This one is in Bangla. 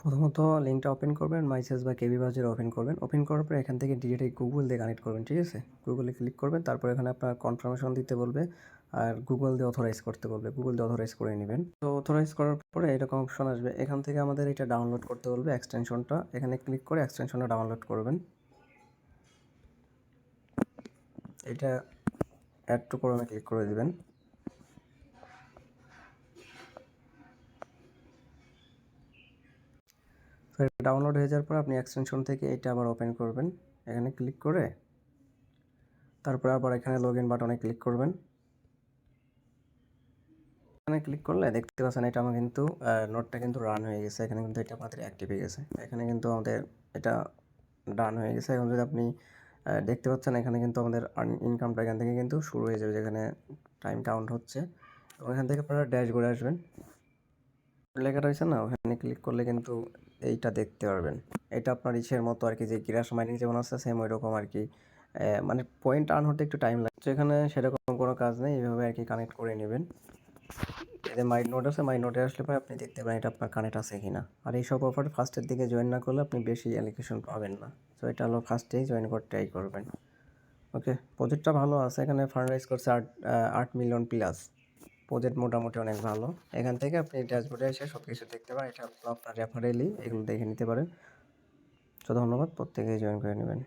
প্রথমত লিঙ্কটা ওপেন করবেন, মাইসেজ বা কেবি ব্রাউজার ওপেন করবেন। ওপেন করার পরে এখান থেকে ডিরেক্ট গুগল দিয়ে কানেক্ট করবেন, ঠিক আছে? গুগলে ক্লিক করবেন, তারপর এখানে আপনার কনফার্মেশন দিতে বলবে আর গুগল দিয়ে অথরাইজ করতে বলবে। গুগল দিয়ে অথরাইজ করে নেবেন। তো অথরাইজ করার পরে এরকম অপশন আসবে, এখান থেকে আমাদের এটা ডাউনলোড করতে বলবে এক্সটেনশনটা। এখানে ক্লিক করে এক্সটেনশনটা ডাউনলোড করবেন। এটা অ্যাড টু ক্রোমে ক্লিক করে দিবেন। তো এটা ডাউনলোড হয়ে যাওয়ার পর আপনি এক্সটেনশন থেকে এটা আবার ওপেন করবেন। এখানে ক্লিক করে তারপরে আবার এখানে লগ ইন বাটনে ক্লিক করবেন। এখানে ক্লিক করলে দেখতে পাচ্ছেন এটা আমার কিন্তু নোটটা কিন্তু রান হয়ে গেছে। এখানে কিন্তু এটা আমাদের অ্যাক্টিভ হয়ে গেছে। এখানে কিন্তু আমাদের এটা ডান হয়ে গেছে। এখন যদি আপনি দেখতে পাচ্ছেন এখানে কিন্তু আমাদের ইনকামটা এখান থেকে কিন্তু শুরু হয়ে যাবে, যেখানে টাইম কাউন্ট হচ্ছে। এবং এখান থেকে আপনারা ড্যাশবোর্ডে আসবেন, লেখা রয়েছে না, ওখানে ক্লিক করলে কিন্তু এইটা দেখতে পারবেন। এটা আপনার ইচ্ছের মতো আর কি, যে গ্রাস মাইনিং যেমন আছে সেম ওই রকম আর কি। মানে পয়েন্ট আর্ন হতে একটু টাইম লাগে, তো এখানে সেরকম কোনো কাজ নেই, এইভাবে আর কি কানেক্ট করে নেবেন। এতে মাই নোট আছে, মাই নোটে আসলে পরে আপনি দেখতে পারেন এটা আপনার কানেক্ট আছে কিনা। আর এইসব অফার ফার্স্টের দিকে জয়েন না করলে আপনি বেশি অ্যালিকেশন পাবেন না। তো এটা হলো ফার্স্টেই জয়েন করতে ট্রাই করবেন। ওকে, প্রজেক্টটা ভালো আছে, এখানে ফান্ড রাইজ করছে 8 মিলিয়ন প্লাস। প্রজেক্ট মোটামুটি অনেক ভালো। এখান থেকে আপনি ড্যাশবোর্ডে এসে সব কিছু দেখতে পারেন। এটা আপনার রেফারেলি এগুলো দেখে নিতে পারেন। তো ধন্যবাদ, প্রত্যেকেই জয়েন করে নেবেন।